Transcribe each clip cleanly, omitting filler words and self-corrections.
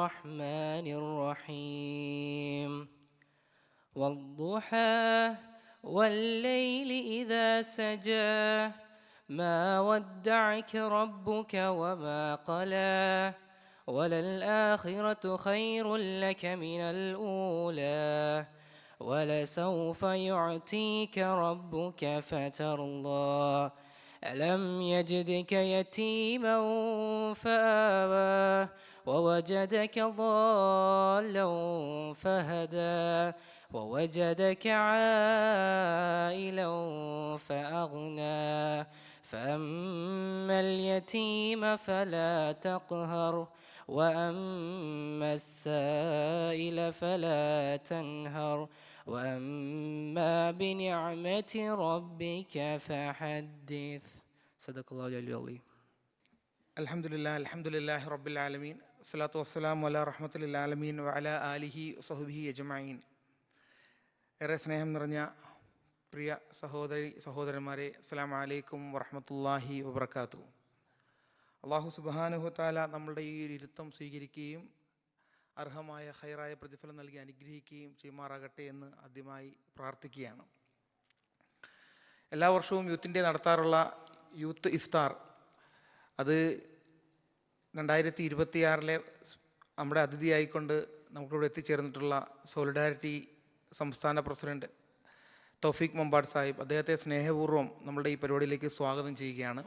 الرحمن الرحيم والضحى والليل إذا سجى ما ودعك ربك وما قلى وللآخرة خير لك من الأولى ولسوف يعطيك ربك فترضى ألم يجدك يتيما فآوى ووجدك ضالا فهدى ووجدك عائلا فأغنى فأما اليتيم فلا تقهر وأما السائل فلا تنهر وأما بنعمة ربك فحدث صدق الله العظيم. അൽഹംദുലില്ലാഹി റബ്ബിൽ ആലമീൻ സ്വലാത്തു വസ്സലാമു അലാ റഹ്മത്തുൽ ആലമീൻ വഅലാ ആലിഹി വസഹ്ബിഹി അജ്മഈൻ. ഏറെ സ്നേഹം നിറഞ്ഞ പ്രിയ സഹോദരന്മാരെ, അസ്സലാമു അലൈക്കും വറഹ്മത്തുള്ളാഹി വബറകാതുഹു. അല്ലാഹു സുബ്ഹാനഹു വതആല നമ്മളുടെ ഈ ഇരുത്തം സ്വീകരിക്കുകയും അർഹമായ ഖൈറായ പ്രതിഫലം നൽകി അനുഗ്രഹിക്കുകയും ചെയ്യുമാറാകട്ടെ എന്ന് ആദ്യമായി പ്രാർത്ഥിക്കുകയാണ്. എല്ലാ വർഷവും യൂത്തിൻ്റെ നടത്താറുള്ള യൂത്ത് ഇഫ്താർ, അത് 2026 നമ്മുടെ അതിഥിയായിക്കൊണ്ട് നമുക്കിവിടെ എത്തിച്ചേർന്നിട്ടുള്ള സോളിഡാരിറ്റി സംസ്ഥാന പ്രസിഡന്റ് തൗഫീഖ് മമ്പാട് സാഹിബ്, അദ്ദേഹത്തെ സ്നേഹപൂർവ്വം നമ്മുടെ ഈ പരിപാടിയിലേക്ക് സ്വാഗതം ചെയ്യുകയാണ്.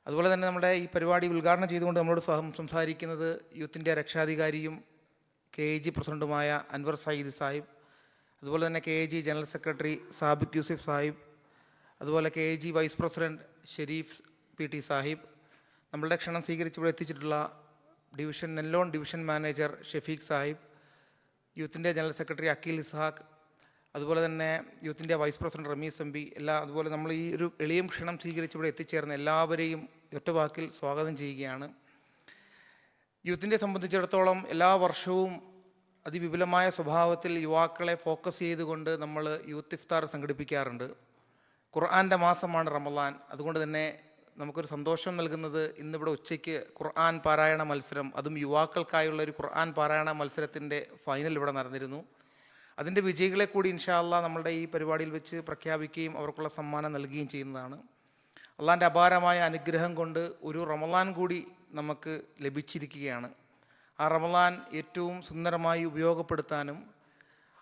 അതുപോലെ തന്നെ നമ്മുടെ ഈ പരിപാടി ഉദ്ഘാടനം ചെയ്തുകൊണ്ട് നമ്മളോട് സംസാരിക്കുന്നത് യൂത്തിൻ്റെ രക്ഷാധികാരിയും KAG പ്രസിഡൻറ്റുമായ അൻവർ സയ്യിദ് സാഹിബ്, അതുപോലെ തന്നെ KAG general secretary Sabik Yusuf Sahib, അതുപോലെ KAG vice president Sherif PT Sahib, നമ്മളുടെ ക്ഷണം സ്വീകരിച്ച് ഇവിടെ എത്തിച്ചിട്ടുള്ള നെല്ലോൺ ഡിവിഷൻ മാനേജർ ഷെഫീഖ് സാഹിബ്, യൂത്തിൻ്റെ ജനറൽ സെക്രട്ടറി അഖിൽ ഇസ്ഹാഖ്, അതുപോലെ തന്നെ യൂത്തിൻ്റെ വൈസ് പ്രസിഡന്റ് റമീസ് MB, അതുപോലെ നമ്മൾ ഈ ഒരു എളിയ ക്ഷണം സ്വീകരിച്ച് ഇവിടെ എത്തിച്ചേർന്ന എല്ലാവരെയും ഒറ്റവാക്കിൽ സ്വാഗതം ചെയ്യുകയാണ്. യൂത്തിനെ സംബന്ധിച്ചിടത്തോളം എല്ലാ വർഷവും അതിവിപുലമായ സ്വഭാവത്തിൽ യുവാക്കളെ ഫോക്കസ് ചെയ്തുകൊണ്ട് നമ്മൾ യൂത്ത് ഇഫ്താർ സംഘടിപ്പിക്കാറുണ്ട്. ഖുർആൻ്റെ മാസമാണ് റമളാൻ. അതുകൊണ്ട് തന്നെ നമുക്കൊരു സന്തോഷം നൽകുന്നത് ഇന്നിവിടെ ഉച്ചയ്ക്ക് ഖുർആൻ പാരായണ മത്സരം, അതും യുവാക്കൾക്കായുള്ള ഒരു ഖുർആൻ പാരായണ മത്സരത്തിൻ്റെ ഫൈനൽ ഇവിടെ നടന്നിരുന്നു. അതിൻ്റെ വിജയികളെ കൂടി ഇൻഷാ അല്ലാഹ് നമ്മളുടെ ഈ പരിപാടിയിൽ വെച്ച് പ്രഖ്യാപിക്കുകയും അവർക്കുള്ള സമ്മാനം നൽകുകയും ചെയ്യുന്നതാണ്. അള്ളാൻ്റെ അപാരമായ അനുഗ്രഹം കൊണ്ട് ഒരു റമളാൻ കൂടി നമുക്ക് ലഭിച്ചിരിക്കുകയാണ്. ആ റമളാൻ ഏറ്റവും സുന്ദരമായി ഉപയോഗപ്പെടുത്താനും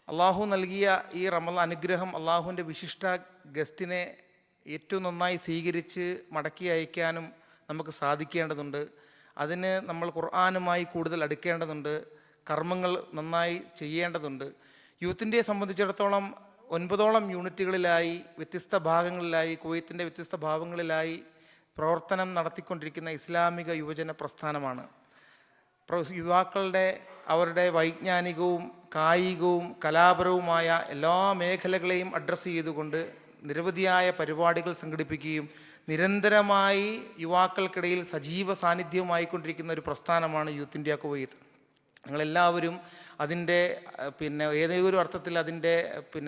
അള്ളാഹു നൽകിയ ഈ റമളാൻ അനുഗ്രഹം അള്ളാഹുവിൻ്റെ വിശിഷ്ട ഗസ്റ്റിനെ ഏറ്റവും നന്നായി സ്വീകരിച്ച് മടക്കി അയക്കാനും നമുക്ക് സാധിക്കേണ്ടതുണ്ട്. അതിന് നമ്മൾ ഖുർആനുമായി കൂടുതൽ അടുക്കേണ്ടതുണ്ട്, കർമ്മങ്ങൾ നന്നായി ചെയ്യേണ്ടതുണ്ട്. യൂത്തിൻ്റെ സംബന്ധിച്ചിടത്തോളം 9ഓളം യൂണിറ്റുകളിലായി വ്യത്യസ്ത ഭാഗങ്ങളിലായി കുവൈത്തിൻ്റെ വ്യത്യസ്ത ഭാഗങ്ങളിലായി പ്രവർത്തനം നടത്തിക്കൊണ്ടിരിക്കുന്ന ഇസ്ലാമിക യുവജന പ്രസ്ഥാനമാണ്. യുവാക്കളുടെ അവരുടെ വൈജ്ഞാനികവും കായികവും കലാപരവുമായ എല്ലാ മേഖലകളെയും അഡ്രസ്സ് ചെയ്തുകൊണ്ട് നിരവധിയായ പരിപാടികൾ സംഘടിപ്പിക്കുകയും നിരന്തരമായി യുവാക്കൾക്കിടയിൽ സജീവ സാന്നിധ്യവുമായിക്കൊണ്ടിരിക്കുന്ന ഒരു പ്രസ്ഥാനമാണ് യൂത്ത് ഇന്ത്യ കുവൈത്ത്. ഞങ്ങളെല്ലാവരും അതിൻ്റെ ഏതൊരു അർത്ഥത്തിൽ അതിൻ്റെ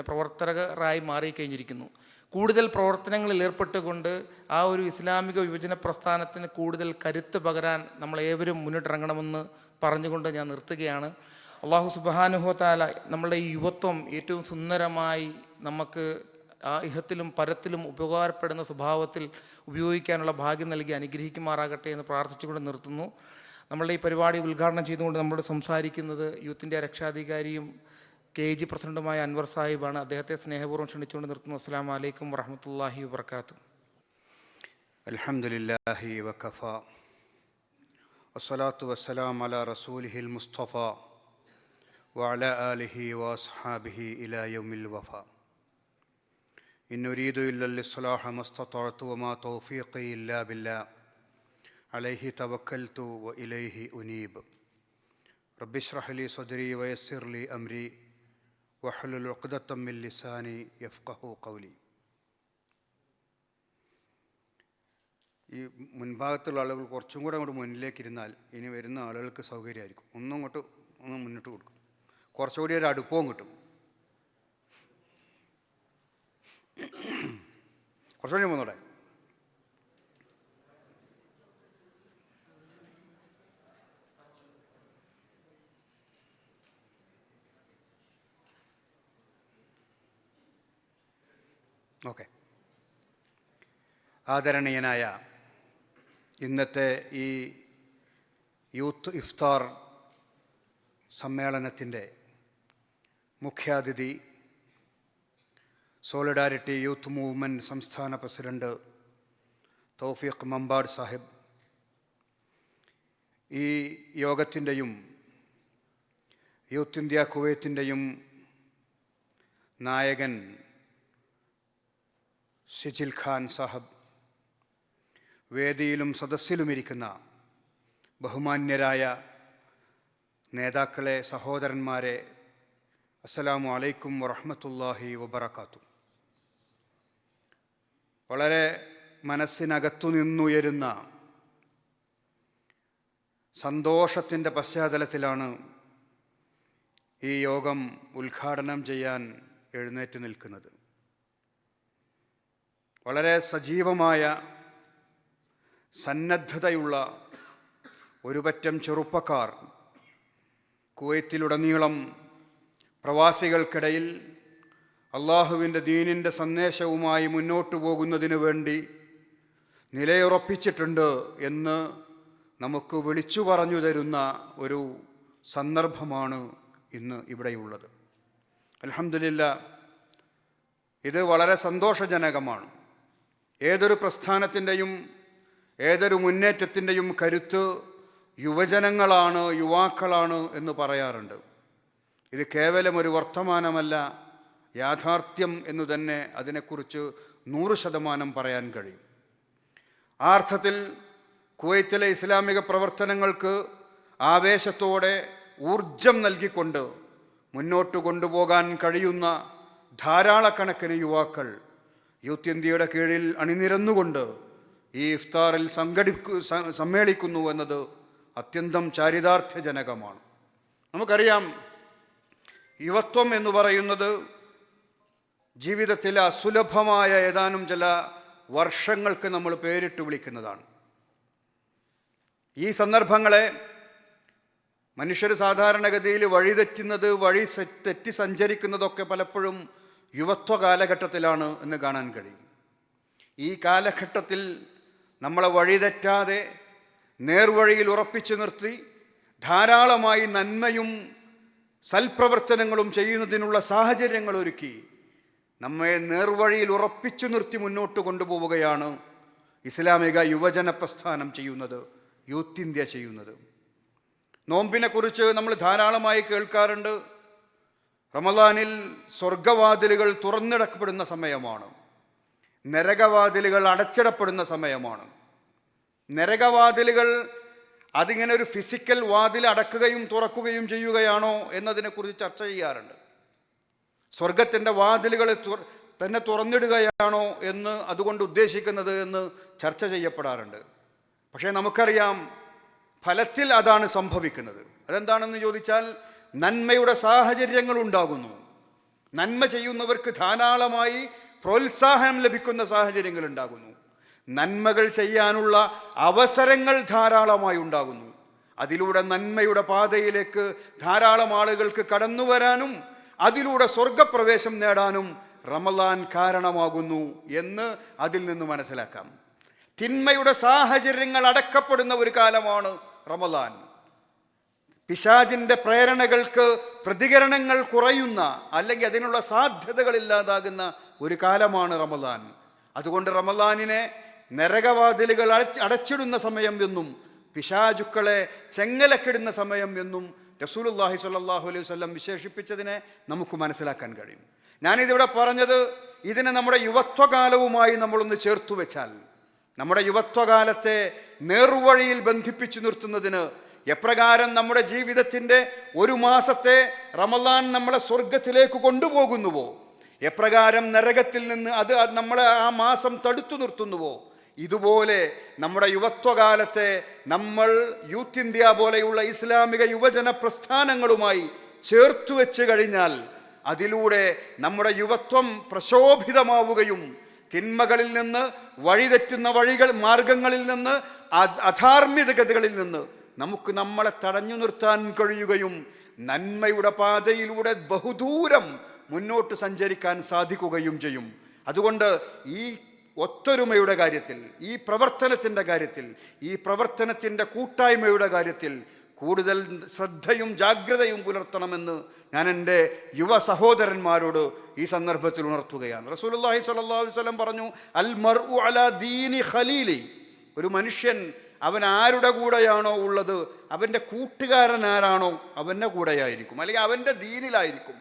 പ്രവർത്തകരായി മാറിക്കഴിഞ്ഞിരിക്കുന്നു. കൂടുതൽ പ്രവർത്തനങ്ങളിൽ ഏർപ്പെട്ടുകൊണ്ട് ആ ഒരു ഇസ്ലാമിക യുവജന പ്രസ്ഥാനത്തിന് കൂടുതൽ കരുത്ത് പകരാൻ നമ്മളേവരും മുന്നിട്ടിറങ്ങണമെന്ന് പറഞ്ഞുകൊണ്ട് ഞാൻ നിർത്തുകയാണ്. അല്ലാഹു സുബ്ഹാനഹു വ തആല നമ്മളുടെ ഈ യുവത്വം ഏറ്റവും സുന്ദരമായി നമുക്ക് ഇഹത്തിലും പരത്തിലും ഉപകാരപ്പെടുന്ന സ്വഭാവത്തിൽ ഉപയോഗിക്കാനുള്ള ഭാഗ്യം നൽകി അനുഗ്രഹിക്കുമാറാകട്ടെ എന്ന് പ്രാർത്ഥിച്ചുകൊണ്ട് നിർത്തുന്നു. നമ്മളുടെ ഈ പരിപാടി ഉദ്ഘാടനം ചെയ്തുകൊണ്ട് നമ്മളോട് സംസാരിക്കുന്നത് യൂത്തിൻ്റെ രക്ഷാധികാരിയും KAG പ്രസിഡന്റുമായ അൻവർ സാഹിബാണ്. അദ്ദേഹത്തെ സ്നേഹപൂർവ്വം ക്ഷണിച്ചുകൊണ്ട് നിർത്തുന്നു. അസ്സലാമു അലൈക്കും വറഹ്മത്തുള്ളാഹി വബറകാതുഹു. അൽഹംദുലില്ലാഹി വകഫാ വസ്സലാത്തു വസ്സലാമു അലാ റസൂലിഹിൽ മുസ്തഫാ വഅലാ ആലിഹി വഅസ്ഹാബിഹി ഇലാ യൗമിൽ വഫാ. ഇൻ ഉരീദു ഇല്ലൽ ഇസ്ലാഹ മസ്തതഅതു വമാ തൗഫീഖി ഇല്ലാ ബില്ലാഹ് അലൈഹി തവക്കൽതു വ ഇലൈഹി ഉനീബ്. റബ്ബി ഇശ്റഹ് ലി സദ്രി വയസ്സിർ ലി അംരി വഹ്ലുൽ ഉഖ്ദത്തം മിൻ ലിസാനി യഫ്ഖഹു ഖൗലി. ഈ മുൻഭാഗത്തുള്ള ആളുകൾ കുറച്ചും കൂടെ അങ്ങോട്ട് മുന്നിലേക്ക് ഇരുന്നാൽ ഇനി വരുന്ന ആളുകൾക്ക് സൗകര്യമായിരിക്കും. ഒന്ന് മുന്നിട്ട് കൊടുക്കും, കുറച്ചുകൂടി ഒരു അടുപ്പവും കിട്ടും. കുറച്ചുകൂടി മൂന്നോടെ. ഓക്കെ. ആദരണീയനായ ഇന്നത്തെ ഈ യൂത്ത് ഇഫ്താർ സമ്മേളനത്തിൻ്റെ മുഖ്യാതിഥി സോളിഡാരിറ്റി യൂത്ത് മൂവ്മെൻറ്റ് സംസ്ഥാന പ്രസിഡന്റ് തൗഫീഖ് മമ്പാട് സാഹിബ്, ഈ യോഗത്തിൻ്റെയും യൂത്ത് ഇന്ത്യ കുവൈത്തിൻ്റെയും നായകൻ സിജിൽ ഖാൻ സാഹബ്, വേദിയിലും സദസ്സിലുമിരിക്കുന്ന ബഹുമാന്യരായ നേതാക്കളെ, സഹോദരന്മാരെ, അസ്സലാമു അലൈക്കും വറഹ്മത്തുള്ളാഹി വബറകാതുഹു. വളരെ മനസ്സിനകത്തു നിന്നുയരുന്ന സന്തോഷത്തിൻ്റെ പശ്ചാത്തലത്തിലാണ് ഈ യോഗം ഉദ്ഘാടനം ചെയ്യാൻ എഴുന്നേറ്റ് നിൽക്കുന്നത്. വളരെ സജീവമായ സന്നദ്ധതയുള്ള ഒരുപറ്റം ചെറുപ്പക്കാർ കുവൈത്തിലുടനീളം പ്രവാസികൾക്കിടയിൽ അള്ളാഹുവിൻ്റെ ദീനിൻ്റെ സന്ദേശവുമായി മുന്നോട്ടു പോകുന്നതിനു വേണ്ടി നിലയുറപ്പിച്ചിട്ടുണ്ട് എന്ന് നമുക്ക് വിളിച്ചു പറഞ്ഞു തരുന്ന ഒരു സന്ദർഭമാണ് ഇന്ന് ഇവിടെയുള്ളത്. അൽഹംദുലില്ലാഹ്, ഇത് വളരെ സന്തോഷജനകമാണ്. ഏതൊരു പ്രസ്ഥാനത്തിൻ്റെയും ഏതൊരു മുന്നേറ്റത്തിൻ്റെയും കരുത്ത് യുവജനങ്ങളാണ്, യുവാക്കളാണ് എന്ന് പറയാറുണ്ട്. ഇത് കേവലം ഒരു വർത്തമാനമല്ല, യാഥാർത്ഥ്യം എന്നു തന്നെ അതിനെക്കുറിച്ച് 100% പറയാൻ കഴിയും. ആ അർത്ഥത്തിൽ കുവൈത്തിലെ ഇസ്ലാമിക പ്രവർത്തനങ്ങൾക്ക് ആവേശത്തോടെ ഊർജം നൽകിക്കൊണ്ട് മുന്നോട്ട് കൊണ്ടുപോകാൻ കഴിയുന്ന ധാരാളക്കണക്കിന് യുവാക്കൾ യൂത്ത് ഇന്ത്യയുടെ കീഴിൽ അണിനിരന്നുകൊണ്ട് ഈ ഇഫ്താറിൽ സമ്മേളിക്കുന്നു എന്നത് അത്യന്തം ചാരിതാർത്ഥ്യജനകമാണ്. നമുക്കറിയാം, യുവത്വം എന്ന് പറയുന്നത് ജീവിതത്തിലെ അസുലഭമായ ഏതാനും ചില വർഷങ്ങൾക്ക് നമ്മൾ പേരിട്ട് വിളിക്കുന്നതാണ്. ഈ സന്ദർഭങ്ങളെ മനുഷ്യർ സാധാരണഗതിയിൽ വഴിതെറ്റുന്നത്, തെറ്റി സഞ്ചരിക്കുന്നതൊക്കെ പലപ്പോഴും യുവത്വ കാലഘട്ടത്തിലാണ് എന്ന് കാണാൻ കഴിയും. ഈ കാലഘട്ടത്തിൽ നമ്മളെ വഴിതെറ്റാതെ നേർവഴിയിൽ ഉറപ്പിച്ചു നിർത്തി ധാരാളമായി നന്മയും സൽപ്രവർത്തനങ്ങളും ചെയ്യുന്നതിനുള്ള സാഹചര്യങ്ങൾ ഒരുക്കി നമ്മെ നേർവഴിയിൽ ഉറപ്പിച്ചു നിർത്തി മുന്നോട്ട് കൊണ്ടുപോവുകയാണ് ഇസ്ലാമിക യുവജന പ്രസ്ഥാനം ചെയ്യുന്നത്, യൂത്ത് ഇന്ത്യ ചെയ്യുന്നത്. നോമ്പിനെക്കുറിച്ച് നമ്മൾ ധാരാളമായി കേൾക്കാറുണ്ട്. റമദാനിൽ സ്വർഗവാതിലുകൾ തുറന്നിടപ്പെടുന്ന സമയമാണ്, നരകവാതിലുകൾ അടച്ചിടപ്പെടുന്ന സമയമാണ്. നരകവാതിലുകൾ അതിങ്ങനെ ഒരു ഫിസിക്കൽ വാതിൽ അടക്കുകയും തുറക്കുകയും ചെയ്യുകയാണോ എന്നതിനെക്കുറിച്ച് ചർച്ച ചെയ്യാറുണ്ട്. സ്വർഗത്തിൻ്റെ വാതിലുകൾ തന്നെ തുറന്നിടുകയാണോ എന്ന് അതുകൊണ്ട് ഉദ്ദേശിക്കുന്നത് എന്ന് ചർച്ച ചെയ്യപ്പെടാറുണ്ട്. പക്ഷേ നമുക്കറിയാം, ഫലത്തിൽ അതാണ് സംഭവിക്കുന്നത്. അതെന്താണെന്ന് ചോദിച്ചാൽ, നന്മയുടെ സാഹചര്യങ്ങൾ ഉണ്ടാകുന്നു. നന്മ ചെയ്യുന്നവർക്ക് ധാരാളമായി പ്രോത്സാഹനം ലഭിക്കുന്ന സാഹചര്യങ്ങൾ ഉണ്ടാകുന്നു. നന്മകൾ ചെയ്യാനുള്ള അവസരങ്ങൾ ധാരാളമായി ഉണ്ടാകുന്നു. അതിലൂടെ നന്മയുടെ പാതയിലേക്ക് ധാരാളം ആളുകൾക്ക് കടന്നു വരാനും അതിലൂടെ സ്വർഗപ്രവേശം നേടാനും റമദാൻ കാരണമാകുന്നു എന്ന് അതിൽ നിന്ന് മനസ്സിലാക്കാം. തിന്മയുടെ സാഹചര്യങ്ങൾ അടക്കപ്പെടുന്ന ഒരു കാലമാണ് റമദാൻ. പിശാചിൻ്റെ പ്രേരണകൾക്ക് പ്രതികരണങ്ങൾ കുറയുന്ന, അല്ലെങ്കിൽ അതിനുള്ള സാധ്യതകൾ ഇല്ലാതാകുന്ന ഒരു കാലമാണ് റമദാൻ. അതുകൊണ്ട് റമദാനിനെ നരകവാതിലുകൾ അടച്ചിടുന്ന സമയം എന്നും പിശാചുക്കളെ ചെങ്ങലക്കിടുന്ന സമയം എന്നും റസൂലുള്ളാഹി സ്വല്ലല്ലാഹു അലൈഹി വസല്ലം വിശേഷിപ്പിച്ചതിനെ നമുക്ക് മനസ്സിലാക്കാൻ കഴിയും. ഞാനിതിവിടെ പറഞ്ഞത്, ഇതിനെ നമ്മുടെ യുവത്വകാലവുമായി നമ്മളൊന്ന് ചേർത്തു വെച്ചാൽ, നമ്മുടെ യുവത്വകാലത്തെ നേർവഴിയിൽ ബന്ധിപ്പിച്ചു നിർത്തുന്നതിന് എപ്രകാരം നമ്മുടെ ജീവിതത്തിൻ്റെ ഒരു മാസത്തെ റമദാൻ നമ്മളെ സ്വർഗത്തിലേക്ക് കൊണ്ടുപോകുന്നുവോ, എപ്രകാരം നരകത്തിൽ നിന്ന് അത് നമ്മളെ ആ മാസം തടുത്തു നിർത്തുന്നുവോ, ഇതുപോലെ നമ്മുടെ യുവത്വകാലത്തെ നമ്മൾ യൂത്ത് ഇന്ത്യ പോലെയുള്ള ഇസ്ലാമിക യുവജന പ്രസ്ഥാനങ്ങളുമായി ചേർത്തു വെച്ച് കഴിഞ്ഞാൽ അതിലൂടെ നമ്മുടെ യുവത്വം പ്രശോഭിതമാവുകയും തിന്മകളിൽ നിന്ന്, വഴിതെറ്റുന്ന മാർഗങ്ങളിൽ നിന്ന്, അധാർമികതകളിൽ നിന്ന് നമുക്ക് നമ്മളെ തടഞ്ഞു നിർത്താൻ കഴിയുകയും നന്മയുടെ പാതയിലൂടെ ബഹുദൂരം മുന്നോട്ട് സഞ്ചരിക്കാൻ സാധിക്കുകയും ചെയ്യും. അതുകൊണ്ട് ഈ ഒത്തൊരുമയുടെ കാര്യത്തിൽ, ഈ പ്രവർത്തനത്തിൻ്റെ കാര്യത്തിൽ, ഈ പ്രവർത്തനത്തിൻ്റെ കൂട്ടായ്മയുടെ കാര്യത്തിൽ കൂടുതൽ ശ്രദ്ധയും ജാഗ്രതയും പുലർത്തണമെന്ന് ഞാൻ എൻ്റെ യുവ സഹോദരന്മാരോട് ഈ സന്ദർഭത്തിൽ ഉണർത്തുകയാണ്. റസൂലുള്ളാഹി സ്വല്ലല്ലാഹു അലൈഹി വസല്ലം പറഞ്ഞു, അൽ മർഉ അലാ ദീനി ഖലീലി. ഒരു മനുഷ്യൻ അവൻ ആരുടെ കൂടെയാണോ ഉള്ളത്, അവൻ്റെ കൂട്ടുകാരൻ ആരാണോ അവൻ്റെ കൂടെയായിരിക്കും, അല്ലെങ്കിൽ അവൻ്റെ ദീനിലായിരിക്കും.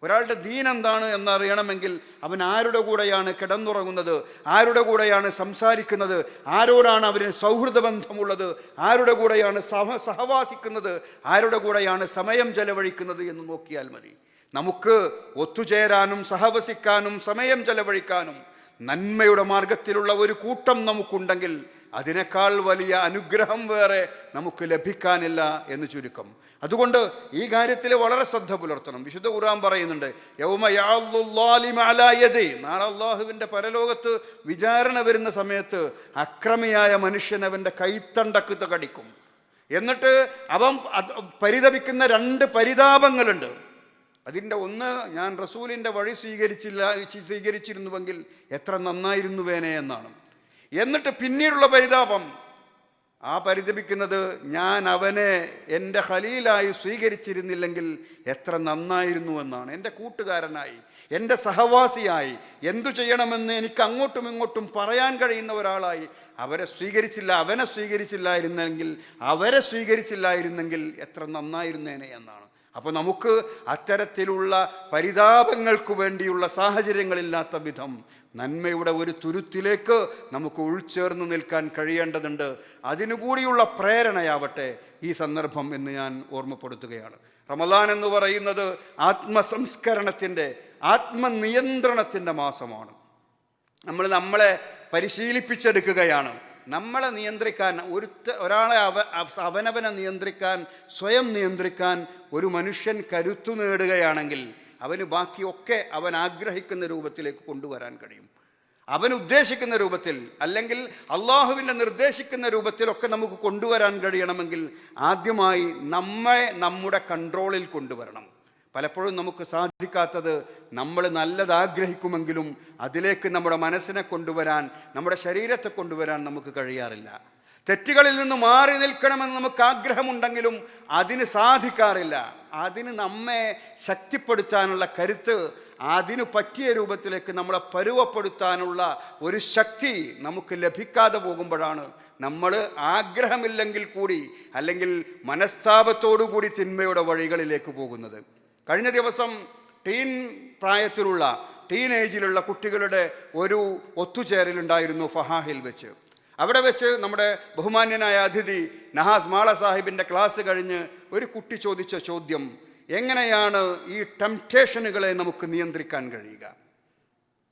ഒരാളുടെ ദീൻ എന്താണ് എന്നറിയണമെങ്കിൽ അവൻ ആരുടെ കൂടെയാണ് കിടന്നുറങ്ങുന്നത്, ആരുടെ കൂടെയാണ് സംസാരിക്കുന്നത്, ആരോടാണ് അവന് സൗഹൃദ ബന്ധമുള്ളത്, ആരുടെ കൂടെയാണ് സഹവാസിക്കുന്നത്, ആരുടെ കൂടെയാണ് സമയം ചെലവഴിക്കുന്നത് എന്ന് നോക്കിയാൽ മതി. നമുക്ക് ഒത്തുചേരാനും സഹവസിക്കാനും സമയം ചെലവഴിക്കാനും നന്മയുടെ മാർഗത്തിലുള്ള ഒരു കൂട്ടം നമുക്കുണ്ടെങ്കിൽ അതിനേക്കാൾ വലിയ അനുഗ്രഹം വേറെ നമുക്ക് ലഭിക്കാനില്ല എന്ന് ചുരുക്കം. അതുകൊണ്ട് ഈ കാര്യത്തിൽ വളരെ ശ്രദ്ധ പുലർത്തണം. വിശുദ്ധ ഖുർആൻ പറയുന്നുണ്ട്, യൗമ യഅദ്ദുൽ ളാലിമു അലാ യദൈ. നാളെ അള്ളാഹുവിൻ്റെ പരലോകത്ത് വിചാരണ വരുന്ന സമയത്ത് അക്രമിയായ മനുഷ്യൻ അവൻ്റെ കൈത്തണ്ടക്ക് കടിക്കും. എന്നിട്ട് അവൻ പരിതപിക്കുന്ന 2 പരിതാപങ്ങളുണ്ട്. അതിൻ്റെ ഒന്ന്, ഞാൻ റസൂലിൻ്റെ വഴി സ്വീകരിച്ചിരുന്നുവെങ്കിൽ എത്ര നന്നായിരുന്നുവേനെ എന്നാണ്. എന്നിട്ട് പിന്നീടുള്ള പരിതാപം, ആ പരിതപിക്കുന്നത്, ഞാൻ അവനെ എൻ്റെ ഖലീലായി സ്വീകരിച്ചിരുന്നില്ലെങ്കിൽ എത്ര നന്നായിരുന്നു എന്നാണ്. എൻ്റെ കൂട്ടുകാരനായി, എൻ്റെ സഹവാസിയായി, എന്തു ചെയ്യണമെന്ന് എനിക്ക് അങ്ങോട്ടും ഇങ്ങോട്ടും പറയാൻ കഴിയുന്ന ഒരാളായി അവനെ സ്വീകരിച്ചില്ലായിരുന്നെങ്കിൽ എത്ര നന്നായിരുന്നേനെ എന്നാണ്. അപ്പോൾ നമുക്ക് അത്തരത്തിലുള്ള പരിതാപങ്ങൾക്ക് വേണ്ടിയുള്ള സാഹചര്യങ്ങളില്ലാത്ത വിധം നന്മയുടെ ഒരു തുരുത്തിലേക്ക് നമുക്ക് ഉൾച്ചേർന്ന് നിൽക്കാൻ കഴിയേണ്ടതുണ്ട്. അതിനുകൂടിയുള്ള പ്രേരണയാവട്ടെ ഈ സന്ദർഭം എന്ന് ഞാൻ ഓർമ്മപ്പെടുത്തുകയാണ്. റമദാൻ എന്ന് പറയുന്നത് ആത്മസംസ്കരണത്തിൻ്റെ, ആത്മനിയന്ത്രണത്തിൻ്റെ മാസമാണ്. നമ്മളെ പരിശീലിപ്പിച്ചെടുക്കുകയാണ്. നമ്മളെ നിയന്ത്രിക്കാൻ, ഒരാളെ അവനവനെ നിയന്ത്രിക്കാൻ, സ്വയം നിയന്ത്രിക്കാൻ ഒരു മനുഷ്യൻ കരുത്തു നേടുകയാണെങ്കിൽ അവന് ബാക്കിയൊക്കെ അവൻ ആഗ്രഹിക്കുന്ന രൂപത്തിലേക്ക് കൊണ്ടുവരാൻ കഴിയും. അവൻ ഉദ്ദേശിക്കുന്ന രൂപത്തിൽ, അല്ലെങ്കിൽ അള്ളാഹുവിൻ്റെ നിർദ്ദേശിക്കുന്ന രൂപത്തിലൊക്കെ നമുക്ക് കൊണ്ടുവരാൻ കഴിയണമെങ്കിൽ ആദ്യമായി നമ്മുടെ കൺട്രോളിൽ കൊണ്ടുവരണം. പലപ്പോഴും നമുക്ക് സാധിക്കാത്തത്, നമ്മൾ നല്ലത് ആഗ്രഹിക്കുമെങ്കിലും അതിലേക്ക് നമ്മുടെ മനസ്സിനെ കൊണ്ടുവരാൻ, നമ്മുടെ ശരീരത്തെ കൊണ്ടുവരാൻ നമുക്ക് കഴിയാറില്ല. തെറ്റുകളിൽ നിന്ന് മാറി നിൽക്കണമെന്ന് നമുക്ക് ആഗ്രഹമുണ്ടെങ്കിലും അതിന് സാധിക്കാറില്ല. അതിന് നമ്മെ ശക്തിപ്പെടുത്താനുള്ള കരുത്ത്, അതിന് പറ്റിയ രൂപത്തിലേക്ക് നമ്മളെ പരുവപ്പെടുത്താനുള്ള ഒരു ശക്തി നമുക്ക് ലഭിക്കാതെ പോകുമ്പോഴാണ് നമ്മൾ ആഗ്രഹമില്ലെങ്കിൽ കൂടി, അല്ലെങ്കിൽ മനസ്താപത്തോടു കൂടി തിന്മയുടെ വഴികളിലേക്ക് പോകുന്നത്. കഴിഞ്ഞ ദിവസം പ്രായത്തിലുള്ള ടീനേജിലുള്ള കുട്ടികളുടെ ഒരു ഒത്തുചേരലുണ്ടായിരുന്നു ഫഹാഹിൽ വെച്ച്. അവിടെ വെച്ച് നമ്മുടെ ബഹുമാന്യനായ അതിഥി നഹാസ് മാള സാഹിബിൻ്റെ ക്ലാസ് കഴിഞ്ഞ് ഒരു കുട്ടി ചോദിച്ച ചോദ്യം, എങ്ങനെയാണ് ഈ ടെംപ്റ്റേഷനുകളെ നമുക്ക് നിയന്ത്രിക്കാൻ കഴിയുക?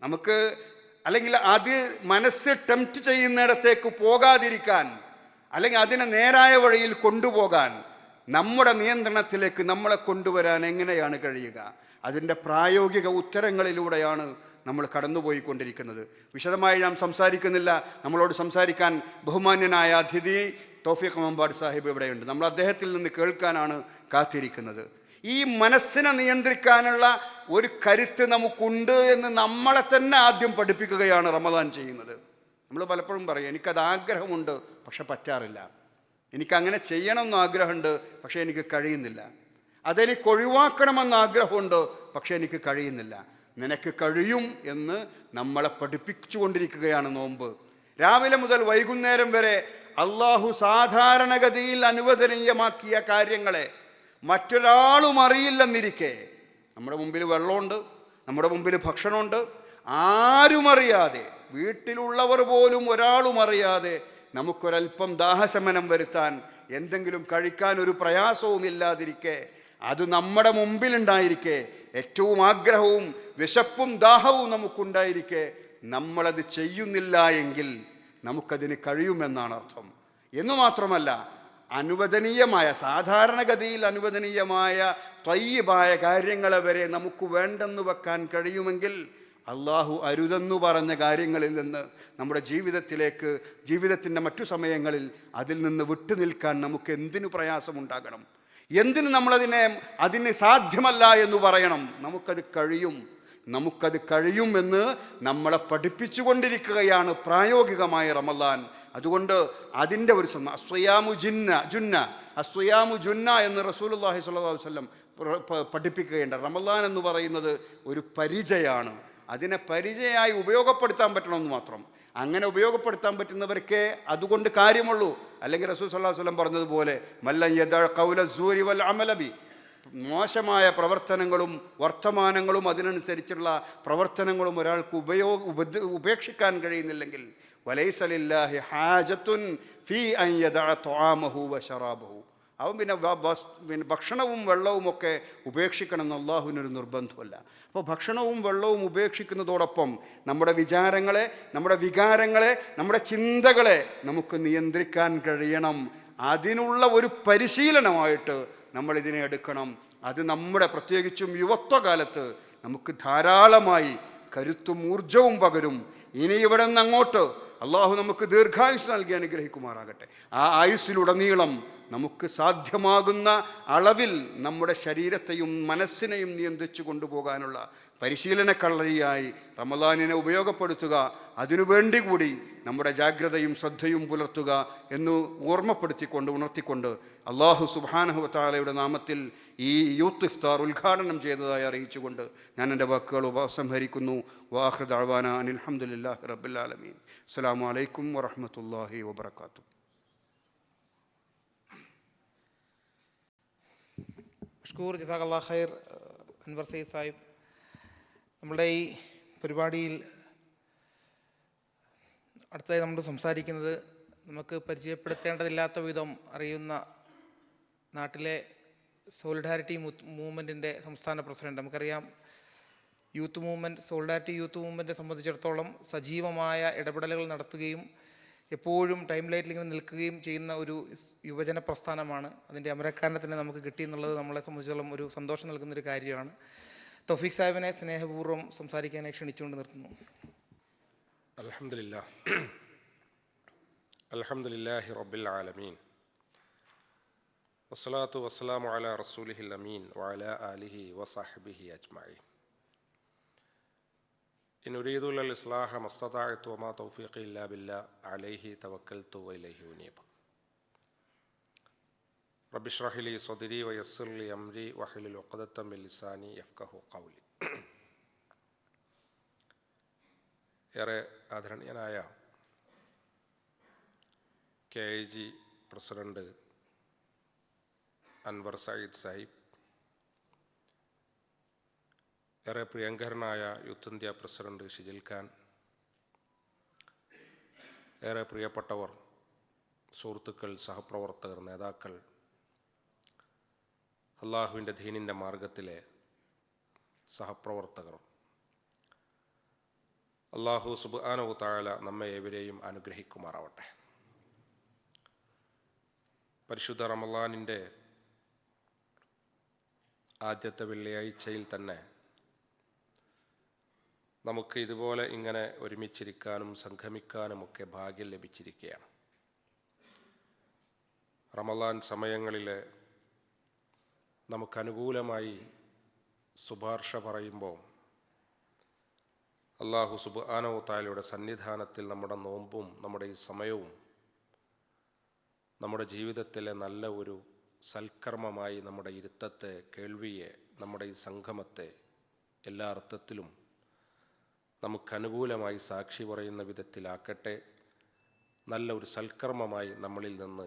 നമുക്ക്, അല്ലെങ്കിൽ അത് മനസ്സ് ടെംപ്റ്റ് ചെയ്യുന്നിടത്തേക്ക് പോകാതിരിക്കാൻ, അല്ലെങ്കിൽ അതിനെ നേരായ വഴിയിൽ കൊണ്ടുപോകാൻ, നമ്മുടെ നിയന്ത്രണത്തിലേക്ക് നമ്മളെ കൊണ്ടുവരാൻ എങ്ങനെയാണ് കഴിയുക? അതിൻ്റെ പ്രായോഗിക ഉത്തരങ്ങളിലൂടെയാണ് നമ്മൾ കടന്നുപോയിക്കൊണ്ടിരിക്കുന്നത്. വിശദമായി ഞാൻ സംസാരിക്കുന്നില്ല. നമ്മളോട് സംസാരിക്കാൻ ബഹുമാന്യനായ അതിഥി തൗഫീഖ് മമ്പാട് സാഹിബ് ഇവിടെയുണ്ട്. നമ്മൾ അദ്ദേഹത്തിൽ നിന്ന് കേൾക്കാനാണ് കാത്തിരിക്കുന്നത്. ഈ മനസ്സിനെ നിയന്ത്രിക്കാനുള്ള ഒരു കരുത്ത് നമുക്കുണ്ട് എന്ന് നമ്മളെ തന്നെ ആദ്യം പഠിപ്പിക്കുകയാണ് റമദാൻ ചെയ്യുന്നത്. നമ്മൾ പലപ്പോഴും പറയും, എനിക്കത് ആഗ്രഹമുണ്ട് പക്ഷെ പറ്റാറില്ല, എനിക്കങ്ങനെ ചെയ്യണമെന്ന് ആഗ്രഹമുണ്ട് പക്ഷേ എനിക്ക് കഴിയുന്നില്ല, അതെനിക്ക് ഒഴിവാക്കണമെന്ന് ആഗ്രഹമുണ്ട് പക്ഷേ എനിക്ക് കഴിയുന്നില്ല. നിനക്ക് കഴിയും എന്ന് നമ്മളെ പഠിപ്പിച്ചു കൊണ്ടിരിക്കുകയാണ് നോമ്പ്. രാവിലെ മുതൽ വൈകുന്നേരം വരെ അള്ളാഹു സാധാരണഗതിയിൽ അനുവദനീയമാക്കിയ കാര്യങ്ങളെ മറ്റൊരാളും അറിയില്ലെന്നിരിക്കെ, നമ്മുടെ മുമ്പിൽ വെള്ളമുണ്ട്, നമ്മുടെ മുമ്പിൽ ഭക്ഷണമുണ്ട്, ആരും അറിയാതെ, വീട്ടിലുള്ളവർ പോലും ഒരാളും അറിയാതെ നമുക്കൊരൽപ്പം ദാഹശമനം വരുത്താൻ, എന്തെങ്കിലും കഴിക്കാൻ ഒരു പ്രയാസവും ഇല്ലാതിരിക്കെ, അത് നമ്മുടെ മുമ്പിലുണ്ടായിരിക്കെ, ഏറ്റവും ആഗ്രഹവും വിശപ്പും ദാഹവും നമുക്കുണ്ടായിരിക്കെ നമ്മളത് ചെയ്യുന്നില്ല എങ്കിൽ നമുക്കതിന് കഴിയുമെന്നാണ് അർത്ഥം. എന്നു മാത്രമല്ല, അനുവദനീയമായ, സാധാരണഗതിയിൽ അനുവദനീയമായ ത്വയ്യിബായ കാര്യങ്ങളെ വരെ നമുക്ക് വേണ്ടെന്ന് വെക്കാൻ കഴിയുമെങ്കിൽ അള്ളാഹു അരുതെന്നു പറഞ്ഞ കാര്യങ്ങളിൽ നിന്ന് നമ്മുടെ ജീവിതത്തിലേക്ക്, ജീവിതത്തിൻ്റെ മറ്റു സമയങ്ങളിൽ അതിൽ നിന്ന് വിട്ടുനിൽക്കാൻ നമുക്ക് എന്തിനു പ്രയാസമുണ്ടാകണം? എന്തിന് അതിന് സാധ്യമല്ല എന്ന് പറയണം? നമുക്കത് കഴിയും. നമുക്കത് കഴിയുമെന്ന് നമ്മളെ പഠിപ്പിച്ചുകൊണ്ടിരിക്കുകയാണ് പ്രായോഗികമായ റമദാൻ. അതുകൊണ്ട് അതിൻ്റെ ഒരു അസ്വയാമു ജുന്ന എന്ന് റസൂലുള്ളാഹി സ്വല്ലല്ലാഹു അലൈഹി വസല്ലം പഠിപ്പിക്കുകയുണ്ട്. റമദാൻ എന്ന് പറയുന്നത് ഒരു പരിചയമാണ്. അതിനെ പരിചയമായി ഉപയോഗപ്പെടുത്താൻ പറ്റണമെന്ന് മാത്രം. അങ്ങനെ ഉപയോഗപ്പെടുത്താൻ പറ്റുന്നവർക്കേ അതുകൊണ്ട് കാര്യമുള്ളൂ. അല്ലെങ്കിൽ റസൂൽ സ്വല്ലല്ലാഹു അലൈഹി വസല്ലം പറഞ്ഞതുപോലെ മല്ലൻ യദഅ ഖൗല സൂരി വൽ അമല ബി, മോശമായ പ്രവർത്തനങ്ങളും വർത്തമാനങ്ങളും അതിനനുസരിച്ചുള്ള പ്രവർത്തനങ്ങളും ഒരാൾക്ക് ഉപേക്ഷിക്കാൻ കഴിയുന്നില്ലെങ്കിൽ വലൈസ ലില്ലാഹി ഹാജത്തുൻ ഫീ അൻ യദഅ ത്വആമഹു വശറാബഹു, അവൻ പിന്നെ ഭക്ഷണവും വെള്ളവുമൊക്കെ ഉപേക്ഷിക്കണമെന്ന് അള്ളാഹുവിനൊരു നിർബന്ധമല്ല. അപ്പോൾ ഭക്ഷണവും വെള്ളവും ഉപേക്ഷിക്കുന്നതോടൊപ്പം നമ്മുടെ വിചാരങ്ങളെ, നമ്മുടെ വികാരങ്ങളെ, നമ്മുടെ ചിന്തകളെ നമുക്ക് നിയന്ത്രിക്കാൻ കഴിയണം. അതിനുള്ള ഒരു പരിശീലനമായിട്ട് നമ്മളിതിനെ എടുക്കണം. അത് നമ്മുടെ പ്രത്യേകിച്ചും യുവത്വകാലത്ത് നമുക്ക് ധാരാളമായി കരുത്തും ഊർജവും പകരും. ഇനി ഇവിടെ നിന്ന് അങ്ങോട്ട് അള്ളാഹു നമുക്ക് ദീർഘായുസ് നൽകി അനുഗ്രഹിക്കുമാറാകട്ടെ. ആ ആയുസ്സിലുടനീളം നമുക്ക് സാധ്യമാകുന്ന അളവിൽ നമ്മുടെ ശരീരത്തെയും മനസ്സിനെയും നിയന്ത്രിച്ചു കൊണ്ടുപോകാനുള്ള പരിശീലനക്കളരിയായി റമദാനിനെ ഉപയോഗപ്പെടുത്തുക. അതിനുവേണ്ടി കൂടി നമ്മുടെ ജാഗ്രതയും ശ്രദ്ധയും പുലർത്തുക എന്ന് ഓർമ്മപ്പെടുത്തിക്കൊണ്ട് ഉണർത്തിക്കൊണ്ട് അള്ളാഹു സുബ്ഹാനഹു വ തആലയുടെ നാമത്തിൽ ഈ യൂത്ത് ഇഫ്താർ ഉദ്ഘാടനം ചെയ്തതായി അറിയിച്ചുകൊണ്ട് ഞാൻ എൻ്റെ വാക്കുകൾ ഉപസംഹരിക്കുന്നു. വാഖിറു ദഅ്വാനാ അനിൽ ഹംദുലില്ലാഹി റബ്ബിൽ ആലമീൻ. അസ്സലാമു അലൈക്കും വറഹ്മത്തുള്ളാഹി വബറകാതുഹു. മഷ്കൂർ, ജസാക്കല്ലാഹ് ഖൈർ അൻവർ സയ്യിദ് സാഹിബ്. നമ്മുടെ ഈ പരിപാടിയിൽ അടുത്തതായി നമ്മൾ സംസാരിക്കുന്നത് നമുക്ക് പരിചയപ്പെടുത്തേണ്ടതില്ലാത്ത വിധം അറിയുന്ന നാട്ടിലെ സോളിഡാരിറ്റി മൂവ്മെൻറ്റിൻ്റെ സംസ്ഥാന പ്രസിഡന്റ്. നമുക്കറിയാം, യൂത്ത് മൂവ്മെൻറ്റ്, സോളിഡാരിറ്റി യൂത്ത് മൂവ്മെൻറ്റിനെ സംബന്ധിച്ചിടത്തോളം സജീവമായ ഇടപെടലുകൾ നടത്തുകയും എപ്പോഴും ടൈം ലൈറ്റിൽ ഇങ്ങനെ നിൽക്കുകയും ചെയ്യുന്ന ഒരു യുവജന പ്രസ്ഥാനമാണ്. അതിൻ്റെ അമരക്കാരനെ തന്നെ നമുക്ക് കിട്ടിയെന്നുള്ളത് നമ്മളെ സംബന്ധിച്ചിടത്തോളം ഒരു സന്തോഷം നൽകുന്നൊരു കാര്യമാണ്. തൗഫീഖ് സാഹിബിനെ സ്നേഹപൂർവ്വം സംസാരിക്കാനായി ക്ഷണിച്ചുകൊണ്ട് നിർത്തുന്നു. അൽഹംദുലില്ലാഹി റബ്ബിൽ ആലമീൻ, വസ്സലാത്തു വസ്സലാമു അലാ റസൂലിഹിൽ അമീൻ വഅലാ ആലിഹി വസഹ്ബിഹി അജ്മഈൻ. ഇൻ ഉരീദു ഇല്ലൽ ഇസ്ലാഹ മസ്തതഅതു വമാ തൗഫീഖി ഇല്ലാ ബില്ലാഹ് അലൈഹി തവക്കൽതു വഇലൈഹി ഉനീബ്. റബ്ബി ഇശ്റഹ് ലി സദ്രി വയസ്സിർ ലി അംരി വഹ്ലുൽ ഉഖ്ദത്തം മിൻ ലിസാനി യഫ്ഖഹു ഖൗലി. ഏറെ ആദരണീയനായ KIG പ്രസിഡന്റ് അൻവർ സയ്യിദ് സാഹിബ്, ഏറെ പ്രിയങ്കരനായ youth India president Shijil Khan, ഏറെ പ്രിയപ്പെട്ടവർ, സുഹൃത്തുക്കൾ, സഹപ്രവർത്തകർ, നേതാക്കൾ, അള്ളാഹുവിൻ്റെ ദീനിൻ്റെ മാർഗത്തിലെ സഹപ്രവർത്തകർ, അള്ളാഹു സുബ്ഹാനഹു തആല നമ്മെ ഏവരെയും അനുഗ്രഹിക്കുമാറാവട്ടെ. പരിശുദ്ധ റമളാനിൻ്റെ ആദ്യത്തെ വെള്ളിയാഴ്ചയിൽ തന്നെ നമുക്ക് ഇതുപോലെ ഇങ്ങനെ ഒരുമിച്ചിരിക്കാനും സംഗമിക്കാനുമൊക്കെ ഭാഗ്യം ലഭിച്ചിരിക്കുകയാണ്. റമളാൻ സമയങ്ങളിൽ നമുക്കനുകൂലമായി ശുപാർശ പറയുമ്പോൾ അല്ലാഹു സുബ്ഹാനഹു തആലയുടെ സന്നിധാനത്തിൽ നമ്മുടെ നോമ്പും നമ്മുടെ ഈ സമയവും നമ്മുടെ ജീവിതത്തിലെ നല്ല ഒരു സൽക്കർമ്മമായി നമ്മുടെ ഇരുത്തത്തെ, കേൾവിയെ, നമ്മുടെ ഈ സംഗമത്തെ എല്ലാ അർത്ഥത്തിലും നമുക്കനുകൂലമായി സാക്ഷി പറയുന്ന വിധത്തിലാക്കട്ടെ. നല്ല ഒരു സൽക്കർമ്മമായി നമ്മളിൽ നിന്ന്